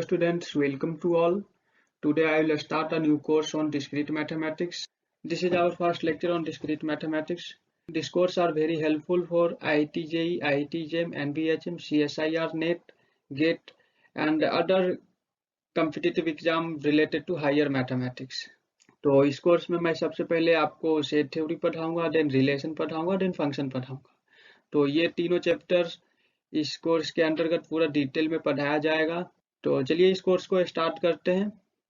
students, welcome to all. Today I will start a new course on discrete mathematics. This is our first lecture on discrete mathematics. These courses are very helpful for IIT JEE, IIT JEM, NBHM, CSIR, NET, GATE and other competitive exam related to higher mathematics. तो इस course में मैं सबसे पहले आपको set theory पढ़ाऊंगा, then relation पढ़ाऊंगा, then function पढ़ाऊंगा. तो ये तीनों चैप्टर्स इस कोर्स के अंतर्गत पूरा डिटेल में पढ़ाया जाएगा. तो चलिए इस कोर्स को स्टार्ट करते हैं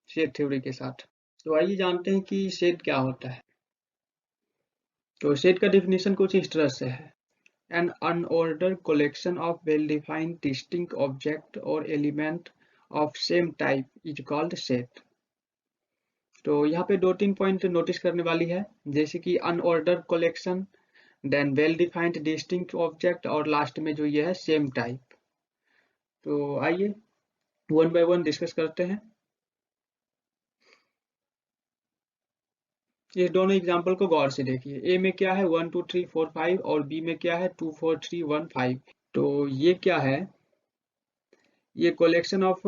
सेट थ्योरी के साथ. तो आइए जानते हैं कि सेट क्या होता है. तो सेट का डिफिनीशन कुछ इस तरह से है: an unordered collection of well defined distinct object और element of same type is called set. तो यहाँ पे 2-3 पॉइंट नोटिस करने वाली है, जैसे कि unordered collection, then well defined distinct object और लास्ट में जो ये है सेम टाइप. तो आइए वन बाय वन डिस्कस करते हैं. ये दोनों एग्जांपल को गौर से देखिए. ए में क्या है 1 2 3 4 5 और बी में क्या है 2 4 3 1 5. तो ये क्या है, ये कलेक्शन ऑफ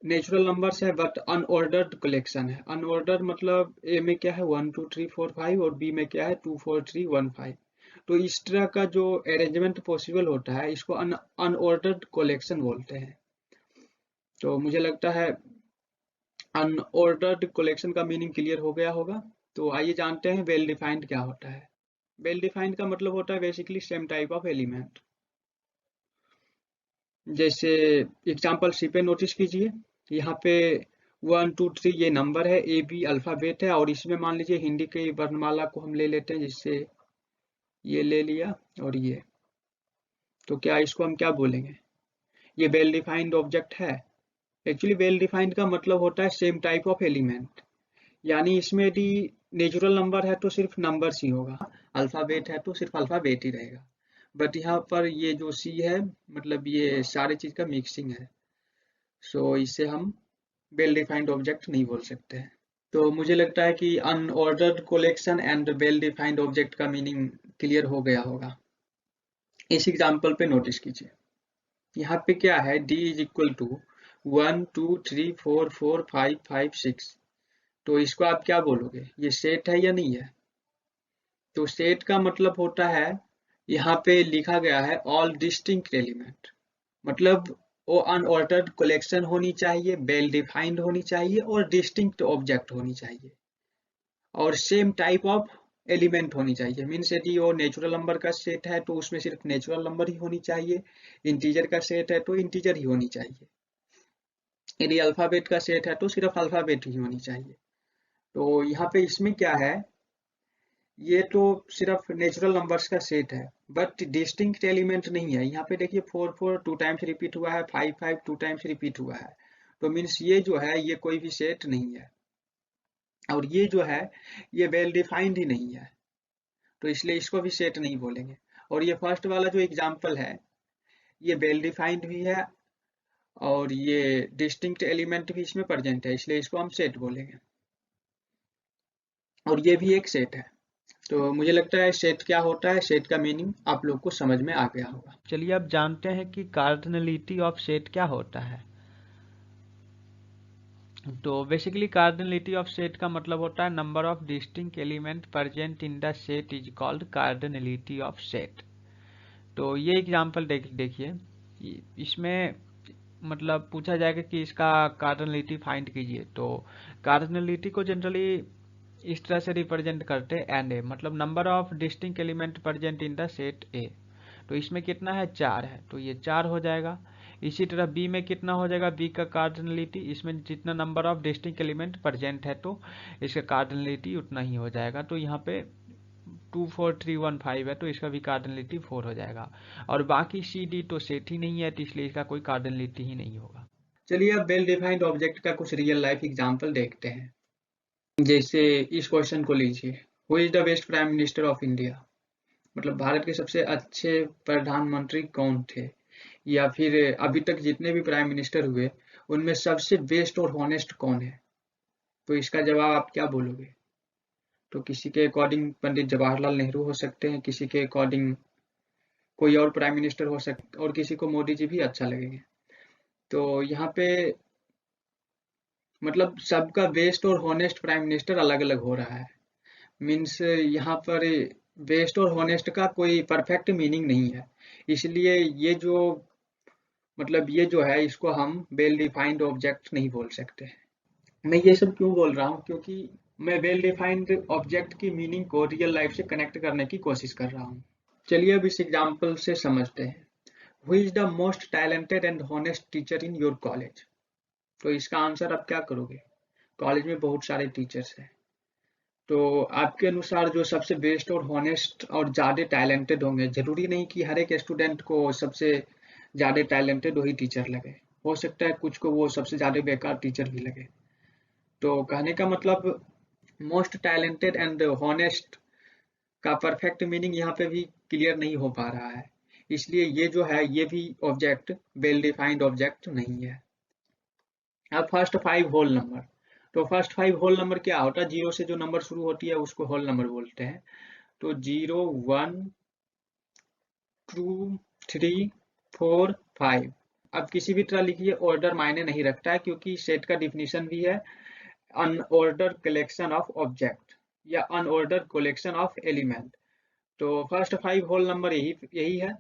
नेचुरल नंबर्स है बट अनऑर्डर्ड कलेक्शन है. अनऑर्डर्ड मतलब ए में क्या है 1 2 3 4 5 और बी में क्या है 2 4 3 1 5. तो इस तरह का जो अरेंजमेंट पॉसिबल होता है इसको अनऑर्डर्ड कलेक्शन बोलते हैं. तो मुझे लगता है अनऑर्डर्ड कलेक्शन का मीनिंग क्लियर हो गया होगा. तो आइए जानते हैं वेल डिफाइंड क्या होता है. वेल डिफाइंड का मतलब होता है basically same type of element. जैसे एग्जांपल सी पे नोटिस कीजिए, यहाँ पे 1 2 3 ये नंबर है, ए बी अल्फाबेट है और इसमें मान लीजिए हिंदी की वर्णमाला को हम ले लेते हैं, जिससे ये ले लिया और ये. तो क्या इसको हम क्या बोलेंगे, ये वेल डिफाइंड ऑब्जेक्ट है. एक्चुअली वेल डिफाइंड का मतलब होता है सेम टाइप ऑफ एलिमेंट. यानी इसमें यदि नेचुरल नंबर है तो सिर्फ नंबर्स ही होगा, अल्फाबेट है तो सिर्फ अल्फाबेट ही रहेगा. बट यहाँ पर ये जो सी है मतलब ये सारी चीज का मिक्सिंग है. सो इसे हम वेल डिफाइंड ऑब्जेक्ट नहीं बोल सकते हैं. तो मुझे लगता है कि unordered collection and well defined object का मीनिंग क्लियर हो गया होगा. इस एग्जाम्पल पे नोटिस कीजिए, यहाँ पे क्या है d इज इक्वल टू 1 2 3 4 4 5 5 6. तो इसको आप क्या बोलोगे, ये सेट है या नहीं है. तो सेट का मतलब होता है, यहाँ पे लिखा गया है ऑल डिस्टिंक्ट एलिमेंट, मतलब वो अनऑर्डर्ड कलेक्शन होनी चाहिए, वेल डिफाइंड होनी चाहिए और डिस्टिंक्ट ऑब्जेक्ट होनी चाहिए और सेम टाइप ऑफ एलिमेंट होनी चाहिए. मीन्स यदि वो नेचुरल नंबर का सेट है तो उसमें सिर्फ नेचुरल नंबर ही होनी चाहिए, इंटीजर का सेट है तो इंटीजर ही होनी चाहिए, यदि अल्फाबेट का सेट है तो सिर्फ अल्फाबेट ही होनी चाहिए. तो यहाँ पे इसमें क्या है, ये तो सिर्फ नेचुरल नंबर्स का सेट है बट डिस्टिंक्ट एलिमेंट नहीं है. यहाँ पे देखिए 4 4 2 टाइम्स रिपीट हुआ है, 5 5 2 टाइम्स रिपीट हुआ है. तो मीन्स ये जो है ये कोई भी सेट नहीं है और ये जो है ये वेल डिफाइंड ही नहीं है, तो इसलिए इसको भी सेट नहीं बोलेंगे. और ये फर्स्ट वाला जो एग्जाम्पल है ये वेल डिफाइंड भी है और ये डिस्टिंक्ट एलिमेंट भी इसमें प्रेजेंट है, इसलिए इसको हम सेट बोलेंगे. और ये भी एक सेट है. तो मुझे लगता है सेट क्या होता है, सेट का मीनिंग आप लोग को समझ में आ गया होगा. चलिए अब जानते हैं कि कार्डिनलिटी ऑफ सेट क्या होता है. तो बेसिकली कार्डिनलिटी ऑफ सेट का मतलब होता है number of distinct element present in the set is called cardinality of set. तो ये एग्जांपल देखिए, इसमें मतलब पूछा जाएगा कि इसका कार्डिनलिटी फाइंड कीजिए. तो कार्डिनलिटी को जनरली इस तरह से रिप्रेजेंट करते हैं एन ए, मतलब number of distinct element present in the set ए. तो इसमें कितना है 4 है, तो ये 4 हो जाएगा. इसी तरह बी में कितना हो जाएगा, बी का कार्डिनलिटी, इसमें जितना number of distinct element present है तो इसका कार्डिनलिटी उतना ही हो जाएगा. तो यहाँ पे 2 4 3 1 5 है तो इसका भी कार्डिनलिटी 4 हो जाएगा. और बाकी सी डी तो सेट ही नहीं है तो इसलिए इसका कोई कार्डिनलिटी ही नहीं होगा. चलिए अब वेल डिफाइंड ऑब्जेक्ट का कुछ रियल लाइफ एग्जाम्पल देखते हैं. जैसे इस क्वेश्चन को लीजिए, who is the best prime minister of India, मतलब भारत के सबसे अच्छे प्रधानमंत्री कौन थे, या फिर अभी तक जितने भी प्राइम मिनिस्टर हुए उनमें सबसे बेस्ट और हॉनेस्ट कौन है. तो इसका जवाब आप क्या बोलोगे. तो किसी के अकॉर्डिंग पंडित जवाहरलाल नेहरू हो सकते हैं, किसी के अकॉर्डिंग कोई और प्राइम मिनिस्टर हो सकता और किसी को मोदी जी भी अच्छा लगेंगे. तो यहाँ पे मतलब सबका बेस्ट और हॉनेस्ट प्राइम मिनिस्टर अलग अलग हो रहा है। मीन्स यहाँ पर बेस्ट और हॉनेस्ट का कोई परफेक्ट मीनिंग नहीं है। इसलिए ये जो मतलब ये जो है इसको हम वेल डिफाइंड ऑब्जेक्ट नहीं बोल सकते। मैं ये सब क्यों बोल रहा हूँ, क्योंकि मैं वेल डिफाइंड ऑब्जेक्ट की मीनिंग को रियल लाइफ से कनेक्ट करने की कोशिश कर रहा हूँ। चलिए अब इस एग्जाम्पल से समझते हैं। Who is the most talented and honest teacher in your college? तो इसका आंसर आप क्या करोगे? कॉलेज में बहुत सारे टीचर्स हैं, तो आपके अनुसार जो सबसे बेस्ट और हॉनेस्ट और ज़्यादा टैलेंटेड होंगे, जरूरी नहीं कि हर एक स्टूडेंट को सबसे ज़्यादा टैलेंटेड वही टीचर लगे। हो सकता है कुछ को वो सबसे ज़्यादा बेकार टीचर भी लगे। तो कहने का मतलब मोस्ट टैलेंटेड एंड हॉनेस्ट का परफेक्ट मीनिंग यहाँ पे भी क्लियर नहीं हो पा रहा है। इसलिए ये जो है ये भी ऑब्जेक्ट वेल डिफाइंड ऑब्जेक्ट नहीं है। अब फर्स्ट 5 होल नंबर। तो फर्स्ट 5 होल नंबर क्या होता है? जीरो से जो नंबर शुरू होती है उसको होल नंबर बोलते हैं। तो 0 1 2 3 4 5। अब किसी भी तरह लिखिए, ऑर्डर मायने नहीं रखता है, क्योंकि सेट का डिफिनीशन भी है अनऑर्डर कलेक्शन ऑफ ऑब्जेक्ट या अनऑर्डर कलेक्शन ऑफ एलिमेंट। तो फर्स्ट 5 होल नंबर यही यही है,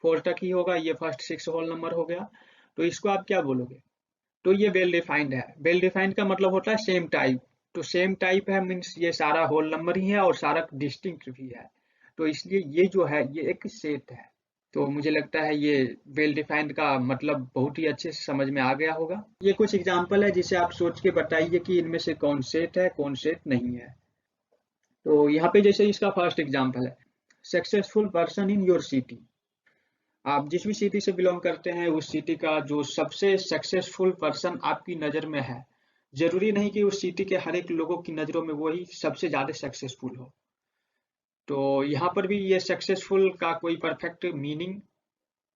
4 तक ही होगा। ये फर्स्ट 6 होल नंबर हो गया। तो इसको आप क्या बोलोगे? तो ये वेल डिफाइंड है। वेल डिफाइंड का मतलब होता है सेम टाइप। तो सेम टाइप है मीन्स ये सारा होल नंबर ही है और सारा डिस्टिंक्ट भी है। तो इसलिए ये जो है ये एक सेट है। तो मुझे लगता है ये वेल डिफाइंड का मतलब बहुत ही अच्छे से समझ में आ गया होगा। ये कुछ एग्जांपल है जिसे आप सोच के बताइए कि इनमें से कौन सेट है कौन सेट नहीं है। तो यहाँ पे जैसे इसका फर्स्ट एग्जांपल है, successful person in your city. आप जिस भी सिटी से बिलोंग करते हैं उस सिटी का जो सबसे सक्सेसफुल पर्सन आपकी नज़र में है, जरूरी नहीं कि उस सिटी के हर एक लोगों की नज़रों में वही सबसे ज़्यादा सक्सेसफुल हो। तो यहाँ पर भी ये सक्सेसफुल का कोई परफेक्ट मीनिंग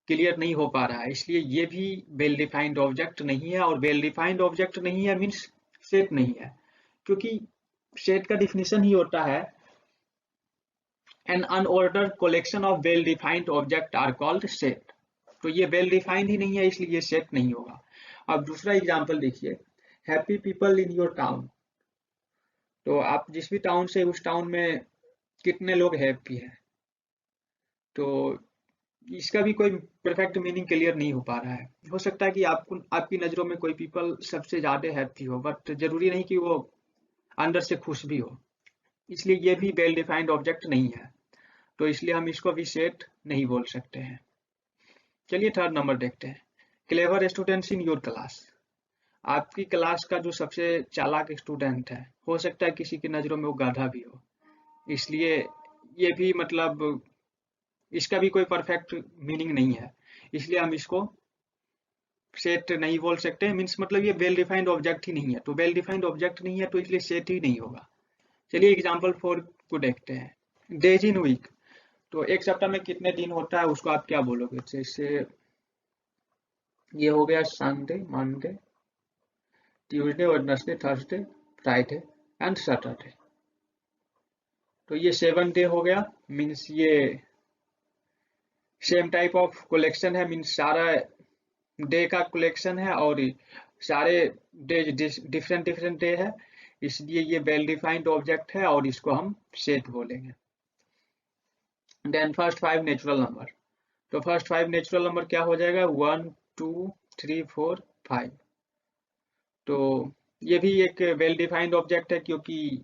क्लियर नहीं हो पा रहा है। इसलिए ये भी वेल डिफाइंड ऑब्जेक्ट नहीं है, और वेल डिफाइंड ऑब्जेक्ट नहीं है मीन्स सेट नहीं है, क्योंकि सेट का डिफिनीशन ही होता है an unordered collection of well defined object are called set. तो ये वेल डिफाइंड ही नहीं है, इसलिए ये सेट नहीं होगा। अब दूसरा एग्जांपल देखिए, happy people in your town. तो आप जिस भी टाउन से उस टाउन में कितने लोग हैप्पी हैं? तो इसका भी कोई परफेक्ट मीनिंग क्लियर नहीं हो पा रहा है। हो सकता है कि आपको आपकी नज़रों में कोई पीपल सबसे ज़्यादा हैप्पी हो, बट जरूरी नहीं कि वो अंदर से खुश भी हो। इसलिए ये भी वेल डिफाइंड ऑब्जेक्ट नहीं है। तो इसलिए हम इसको भी सेट नहीं बोल सकते हैं। चलिए थर्ड नंबर देखते हैं, clever students in your class. आपकी क्लास का जो सबसे चालाक स्टूडेंट है, हो सकता है किसी की नज़रों में वो गाधा भी हो। इसलिए ये भी मतलब इसका भी कोई परफेक्ट मीनिंग नहीं है। इसलिए हम इसको सेट नहीं बोल सकते। मीन्स मतलब ये वेल डिफाइंड ऑब्जेक्ट ही नहीं है। तो वेल डिफाइंड ऑब्जेक्ट नहीं है तो इसलिए सेट ही नहीं होगा। चलिए एग्जाम्पल 4 को देखते हैं, डेज इन वीक। तो एक सप्ताह में कितने दिन होता है उसको आप क्या बोलोगे? जैसे ये हो गया Sunday, Monday, Tuesday, Wednesday, Thursday, Friday and Saturday. तो ये 7 डे हो गया। मीन्स ये सेम टाइप ऑफ कलेक्शन है, मीन्स सारा डे का कलेक्शन है और सारे डे डिफरेंट डिफरेंट डे है। इसलिए ये वेल डिफाइंड ऑब्जेक्ट है और इसको हम सेट बोलेंगे। Then first 5 natural number. तो फर्स्ट 5 नेचुरल नंबर क्या हो जाएगा? 1 2 3 4 5। तो ये भी एक वेल डिफाइंड ऑब्जेक्ट है, क्योंकि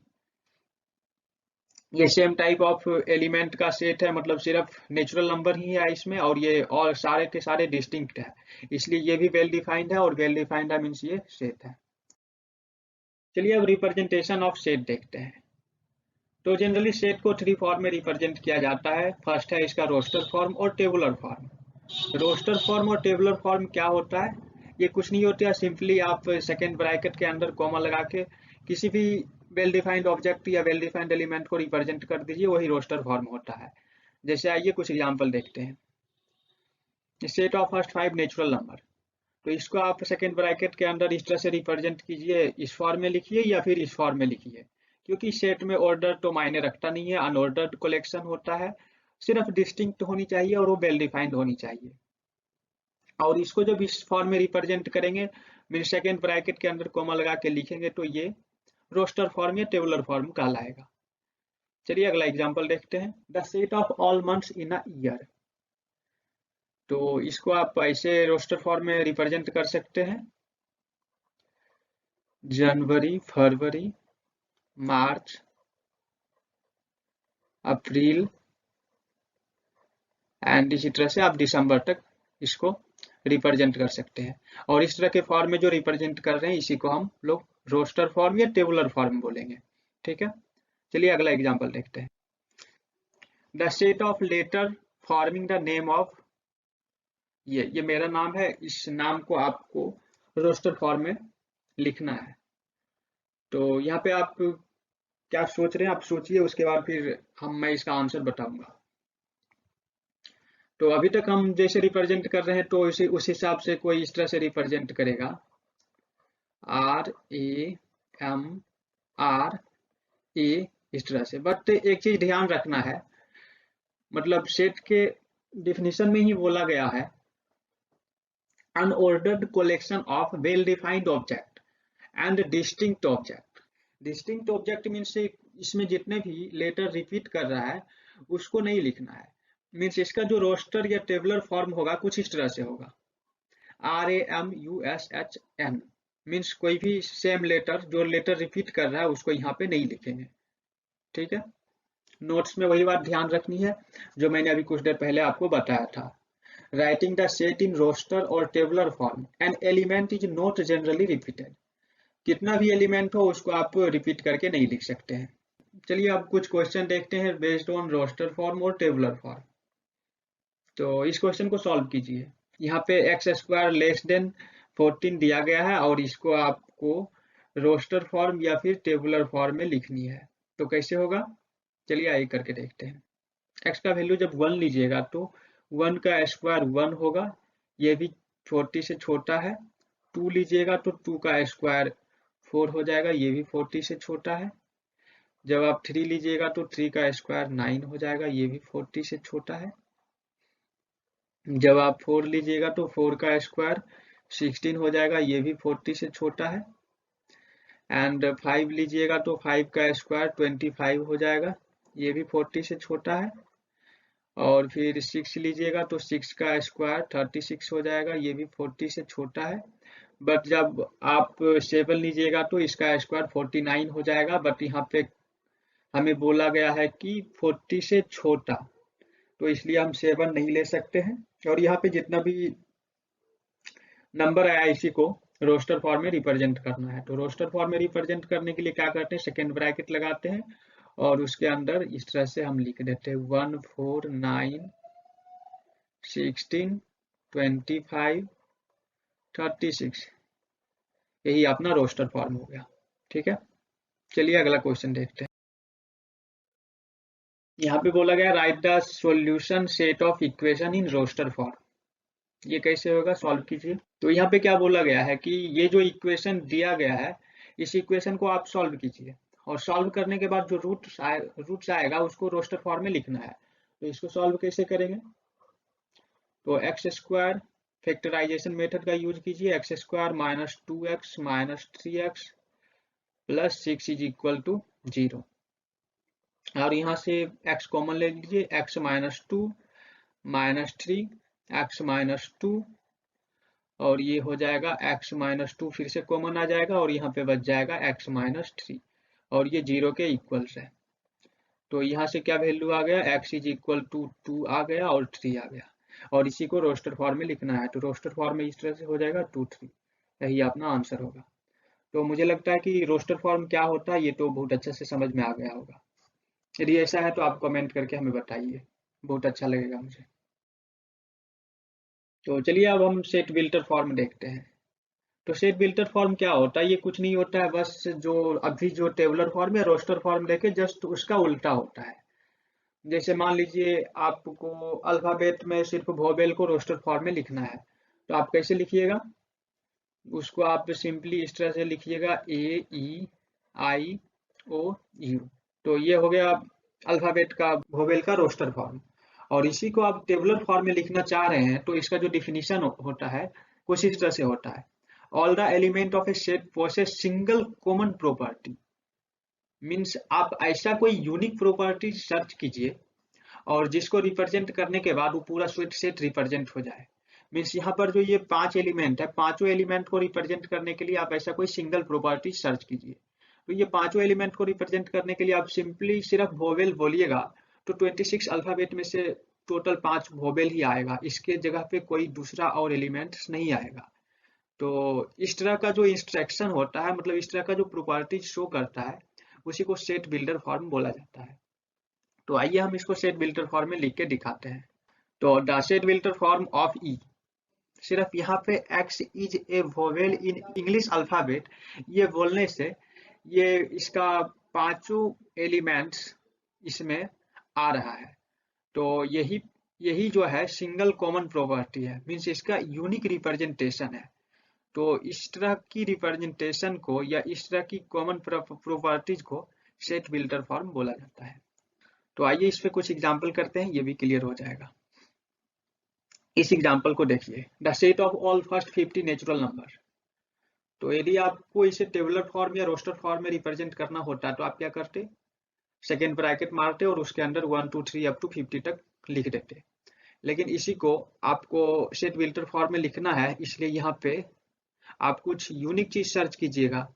ये सेम टाइप ऑफ एलिमेंट का सेट है। मतलब सिर्फ नेचुरल नंबर ही है इसमें, और ये और सारे के सारे डिस्टिंक्ट है। इसलिए ये भी वेल डिफाइंड है, और वेल डिफाइंड है मीन्स ये सेट है। चलिए अब रिप्रेजेंटेशन ऑफ सेट देखते हैं। तो जनरली सेट को 3 फॉर्म में रिप्रेजेंट किया जाता है। फर्स्ट है इसका रोस्टर फॉर्म और टेबुलर फॉर्म। रोस्टर फॉर्म और टेबुलर फॉर्म क्या होता है? ये कुछ नहीं होता है, सिंपली आप सेकेंड ब्रैकेट के अंदर कॉमा लगा के किसी भी वेल डिफाइंड ऑब्जेक्ट या वेल डिफाइंड एलिमेंट को रिप्रेजेंट कर दीजिए, वही रोस्टर फॉर्म होता है। जैसे आइए कुछ एग्जांपल देखते हैं। Set of first 5 natural number. तो इसको आप सेकेंड ब्रैकेट के अंदर इस तरह से रिप्रेजेंट कीजिए, इस फॉर्म में लिखिए या फिर इस फॉर्म में लिखिए, क्योंकि सेट में ऑर्डर तो मायने रखता नहीं है, अनऑर्डर्ड कलेक्शन होता है। सिर्फ डिस्टिंक्ट होनी चाहिए और वो वेल डिफाइंड होनी चाहिए। और इसको जब इस फॉर्म में रिप्रेजेंट करेंगे, मीन सेकेंड ब्रैकेट के अंदर कॉमा लगा के लिखेंगे तो ये रोस्टर फॉर्म या टेबुलर फॉर्म कहलाएगा। चलिए अगला एग्जांपल देखते हैं। The set of all months in a year. तो इसको आप ऐसे रोस्टर फॉर्म में रिप्रेजेंट कर सकते हैं, जनवरी, फरवरी, मार्च, अप्रैल एंड इसी तरह से आप दिसंबर तक इसको रिप्रेजेंट कर सकते हैं। और इस तरह के फॉर्म में जो रिप्रेजेंट कर रहे हैं इसी को हम लोग रोस्टर फॉर्म या टेबुलर फॉर्म बोलेंगे। ठीक है, चलिए अगला एग्जांपल देखते हैं। The set of letter forming the name of, ये मेरा नाम है, इस नाम को आपको रोस्टर फॉर्म में लिखना है। तो यहाँ पे आप क्या सोच रहे हैं, आप सोचिए, उसके बाद फिर मैं इसका आंसर बताऊंगा। तो अभी तक हम जैसे रिप्रेजेंट कर रहे हैं तो उस हिसाब से कोई इस तरह से रिप्रेजेंट करेगा, RAMRA, इस तरह से। बट एक चीज ध्यान रखना है, मतलब सेट के डिफिनीशन में ही बोला गया है unordered collection of well defined object and distinct object. Distinct object means इसमें जितने भी लेटर रिपीट कर रहा है उसको नहीं लिखना है। मीन्स इसका जो रोस्टर या टेबुलर फॉर्म होगा कुछ इस तरह से होगा, RAMUSHN। मीन्स कोई भी सेम लेटर जो लेटर रिपीट कर रहा है उसको यहाँ पे नहीं लिखेंगे। ठीक है, नोट्स में वही बात ध्यान रखनी है जो मैंने अभी कुछ देर पहले आपको बताया था। Writing the set in roster और tabular form, an element is not generally repeated. कितना भी एलिमेंट हो उसको आप रिपीट करके नहीं लिख सकते हैं। चलिए अब कुछ क्वेश्चन देखते हैं बेस्ड ऑन रोस्टर फॉर्म और टेबुलर फॉर्म। तो इस क्वेश्चन को सॉल्व कीजिए। यहाँ पे x² लेस देन 14 दिया गया है और इसको आपको रोस्टर फॉर्म या फिर टेबुलर फॉर्म में लिखनी है। तो कैसे होगा, चलिए आइए करके देखते हैं। x का वैल्यू जब 1 लीजिएगा तो 1 का स्क्वायर 1 होगा, ये भी 40 से छोटा है। 2 लीजिएगा तो 2 का स्क्वायर 4 हो जाएगा, ये भी 40 से छोटा है। जब आप 3 लीजिएगा तो 3 का स्क्वायर 9 हो जाएगा, ये भी 40 से छोटा है। जब आप 4 लीजिएगा तो 4 का स्क्वायर 16 हो जाएगा, ये भी 40 से छोटा है। एंड 5 लीजिएगा तो 5 का स्क्वायर 25 हो जाएगा, ये भी 40 से छोटा है। और फिर 6 लीजिएगा तो 6 का स्क्वायर 36 हो जाएगा, ये भी 40 से छोटा है। बट जब आप 7 लीजिएगा तो इसका स्क्वायर 49 हो जाएगा, बट यहाँ पे हमें बोला गया है कि 40 से छोटा, तो इसलिए हम 7 नहीं ले सकते हैं। और यहाँ पे जितना भी नंबर आया इसी को रोस्टर फॉर्म में रिप्रेजेंट करना है। तो रोस्टर फॉर्म में रिप्रेजेंट करने के लिए क्या करते हैं, सेकेंड ब्रैकेट लगाते हैं और उसके अंदर इस तरह से हम लिख देते हैं 1 4 9 16 25 36। यही अपना रोस्टर फॉर्म हो गया। ठीक है, चलिए अगला क्वेश्चन देखते हैं। यहाँ पे बोला गया write the solution set of equation in roster form. ये कैसे होगा, सॉल्व कीजिए। तो यहाँ पे क्या बोला गया है कि ये जो इक्वेशन दिया गया है इस इक्वेशन को आप सॉल्व कीजिए और सॉल्व करने के बाद जो रूट्स आएगा उसको रोस्टर फॉर्म में लिखना है। तो इसको सॉल्व कैसे करेंगे, तो x² फैक्टराइजेशन मेथड का यूज कीजिए। x² minus 2x minus 3x plus 6 is equal to 0। और यहाँ से x कॉमन ले लीजिए, x minus 2 minus 3 x minus 2 और ये हो जाएगा x माइनस 2 फिर से कॉमन आ जाएगा और यहाँ पे बच जाएगा x माइनस 3 और ये 0 के इक्वल्स है। तो यहाँ से क्या वैल्यू आ गया, x इज इक्वल टू 2 आ गया और 3 आ गया और इसी को रोस्टर फॉर्म में लिखना है। तो रोस्टर फॉर्म में इस तरह से हो जाएगा 2 3, यही अपना आंसर होगा। तो मुझे लगता है कि रोस्टर फॉर्म क्या होता है ये तो बहुत अच्छे से समझ में आ गया होगा। यदि ऐसा है तो आप कमेंट करके हमें बताइए, बहुत अच्छा लगेगा मुझे। तो चलिए अब हम सेट बिल्टर फॉर्म देखते हैं। तो सेट बिल्टर फॉर्म क्या होता है, ये कुछ नहीं होता है, बस जो अभी जो टेबुलर फॉर्म या रोस्टर फॉर्म देखे जस्ट उसका उल्टा होता है। जैसे मान लीजिए आपको अल्फाबेट में सिर्फ वोवेल को रोस्टर फॉर्म में लिखना है, तो आप कैसे लिखिएगा, उसको आप सिंपली इस तरह से लिखिएगा AEIOU। तो ये हो गया अल्फाबेट का वोवेल का रोस्टर फॉर्म। और इसी को आप टेबुलर फॉर्म में लिखना चाह रहे हैं तो इसका जो डिफिनीशन होता है कुछ इस तरह से होता है, all the element of a set possess single common property, means आप ऐसा कोई यूनिक प्रॉपर्टी सर्च कीजिए और जिसको रिप्रेजेंट करने के बाद वो पूरा सेट रिप्रेजेंट हो जाए। मीन्स यहाँ पर जो ये 5 एलिमेंट है, पांचों एलिमेंट को रिप्रेजेंट करने के लिए आप ऐसा कोई सिंगल प्रॉपर्टी सर्च कीजिए। तो ये पांचों एलिमेंट को रिप्रेजेंट करने के लिए आप सिंपली सिर्फ वोवेल बोलिएगा तो 26 अल्फाबेट में से टोटल 5 वोवेल ही आएगा, इसके जगह पे कोई दूसरा और एलिमेंट नहीं आएगा। तो इस तरह का जो इंस्ट्रक्शन होता है, मतलब इस तरह का जो प्रॉपर्टीज शो करता है, उसी को सेट बिल्डर फॉर्म बोला जाता है। तो आइए हम इसको सेट बिल्डर फॉर्म में लिख के दिखाते हैं। तो the set builder form of E, सिर्फ यहाँ पे x is a vowel in English alphabet, ये बोलने से ये इसका पांचों एलिमेंट्स इसमें आ रहा है। तो यही यही जो है सिंगल कॉमन प्रॉपर्टी है, मीन्स इसका यूनिक रिप्रेजेंटेशन है। तो इस तरह की रिप्रेजेंटेशन को या इस तरह की कॉमन प्रॉपर्टीज को सेट बिल्डर फॉर्म बोला जाता है। तो आइए इस पे कुछ एग्जांपल करते हैं, ये भी क्लियर हो जाएगा। इस एग्जांपल को देखिए, the set of all first 50 natural number. तो यदि आपको इसे टेबुलर फॉर्म या रोस्टर फॉर्म में रिप्रेजेंट करना होता तो आप क्या करते, सेकेंड ब्रैकेट मारते और उसके अंदर 1 2 3 अप टू 50 तक लिख देते। लेकिन इसी को आपको सेट बिल्डर फॉर्म में लिखना है, इसलिए यहाँ पे आप कुछ यूनिक चीज सर्च कीजिएगा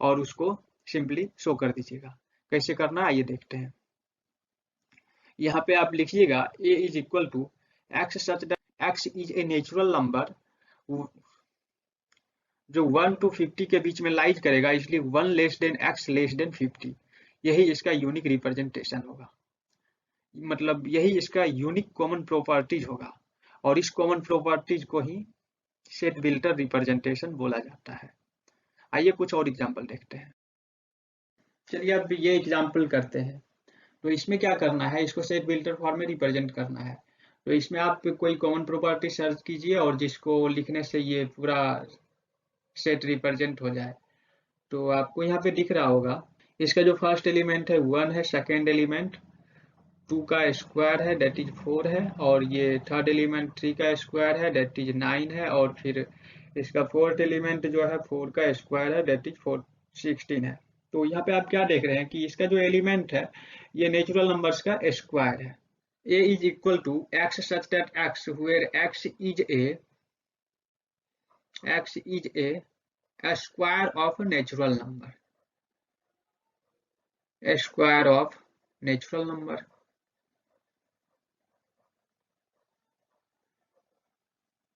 और उसको सिंपली शो कर दीजिएगा। कैसे करना है आइए देखते हैं। यहाँ पे आप लिखिएगा a is equal to X such that X is a natural number जो 1 to 50 के बीच में लाइज करेगा, इसलिए 1 less than x less than 50। यही इसका यूनिक रिप्रेजेंटेशन होगा, मतलब यही इसका यूनिक कॉमन प्रॉपर्टीज होगा और इस कॉमन प्रॉपर्टीज को ही सेट बिल्डर रिप्रेजेंटेशन बोला जाता है। आइए कुछ और एग्जांपल देखते हैं। चलिए अब ये एग्जांपल करते हैं। तो इसमें क्या करना है, इसको सेट बिल्डर फॉर्म में रिप्रेजेंट करना है। तो इसमें आप कोई कॉमन प्रॉपर्टी सर्च कीजिए और जिसको लिखने से ये पूरा सेट रिप्रेजेंट हो जाए। तो आपको यहाँ पे दिख रहा होगा, इसका जो फर्स्ट एलिमेंट है 1 है, सेकेंड एलिमेंट 2 का स्क्वायर है दैट इज 4 है, और ये थर्ड एलिमेंट 3 का स्क्वायर है दैट इज 9 है, और फिर इसका फोर्थ एलिमेंट जो है 4 का स्क्वायर है दैट इज 16 है। तो यहाँ पे आप क्या देख रहे हैं कि इसका जो एलिमेंट है ये नेचुरल नंबर्स का स्क्वायर है। a is equal to x such that x where x is a square of a natural number, a square of natural number।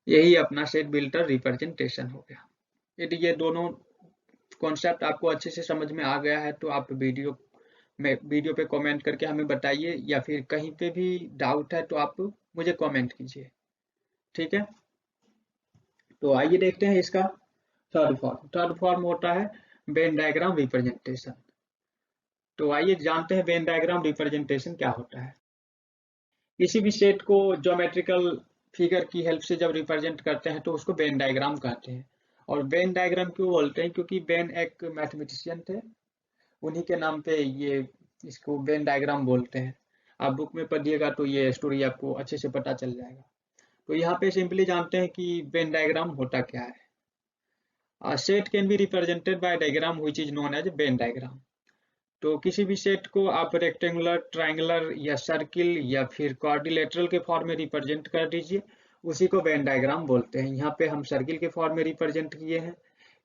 यही अपना सेट बिल्डर रिप्रेजेंटेशन हो गया। यदि ये दोनों कॉन्सेप्ट आपको अच्छे से समझ में आ गया है तो आप वीडियो पे कमेंट करके हमें बताइए, या फिर कहीं पे भी डाउट है तो आप मुझे कमेंट कीजिए, ठीक है। तो आइए देखते हैं इसका थर्ड फॉर्म। थर्ड फॉर्म होता है वेन डायग्राम रिप्रेजेंटेशन। तो आइए जानते हैं वेन डायग्राम रिप्रेजेंटेशन क्या होता है। किसी भी सेट को ज्योमेट्रिकल फिगर की हेल्प से जब रिप्रेजेंट करते हैं तो उसको वेन डायग्राम कहते हैं। और वेन डायग्राम क्यों बोलते हैं, क्योंकि वेन एक मैथमेटिशियन थे, उन्हीं के नाम पे ये इसको वेन डायग्राम बोलते हैं। आप बुक में पढ़िएगा तो ये स्टोरी आपको अच्छे से पता चल जाएगा। तो यहाँ पे सिंपली जानते हैं कि वेन डायग्राम होता क्या है। A set can be represented by a diagram which is known as Venn diagram। तो किसी भी सेट को आप रेक्टेंगुलर, ट्रायंगुलर या सर्किल या फिर क्वाड्रिलेटरल के फॉर्म में रिप्रेजेंट कर दीजिए, उसी को वेन डायग्राम बोलते हैं। यहाँ पे हम सर्किल के फॉर्म में रिप्रेजेंट किए हैं,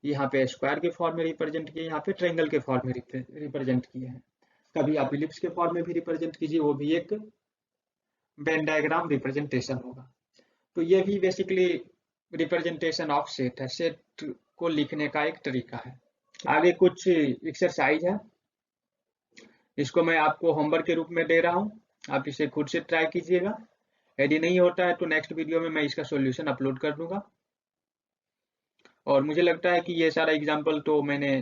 यहाँ पे स्क्वायर के फॉर्म में रिप्रेजेंट किए, यहाँ पे ट्रायंगल के फॉर्म में रिप्रेजेंट किए हैं। कभी आप इलिप्स के फॉर्म में भी रिप्रेजेंट कीजिए, वो भी एक वेन डायग्राम रिप्रेजेंटेशन होगा। तो ये भी बेसिकली रिप्रेजेंटेशन ऑफ सेट है, सेट को लिखने का एक तरीका है। आगे कुछ एक्सरसाइज है, इसको मैं आपको होमवर्क के रूप में दे रहा हूँ, आप इसे खुद से ट्राई कीजिएगा। यदि नहीं होता है तो नेक्स्ट वीडियो में मैं इसका सॉल्यूशन अपलोड कर दूंगा। और मुझे लगता है कि ये सारा एग्जाम्पल तो मैंने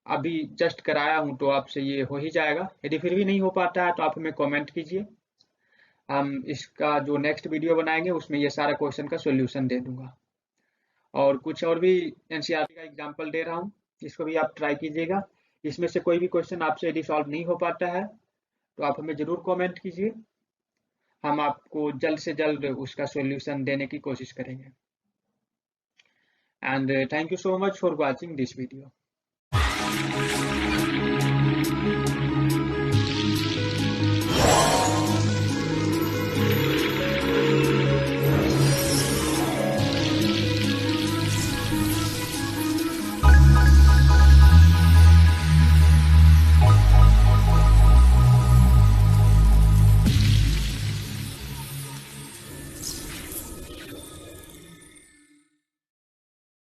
अभी जस्ट कराया हूँ, तो आपसे ये हो ही जाएगा। यदि फिर भी नहीं हो पाता है तो आप हमें कमेंट कीजिए, हम इसका जो नेक्स्ट वीडियो बनाएंगे उसमें ये सारा क्वेश्चन का सॉल्यूशन दे दूंगा। और कुछ और भी एनसीईआरटी का एग्जाम्पल दे रहा हूँ, इसको भी आप ट्राई कीजिएगा। इसमें से कोई भी क्वेश्चन आपसे यदि सॉल्व नहीं हो पाता है तो आप हमें जरूर कमेंट कीजिए, हम आपको जल्द से जल्द उसका सॉल्यूशन देने की कोशिश करेंगे। and thank you so much for watching this video.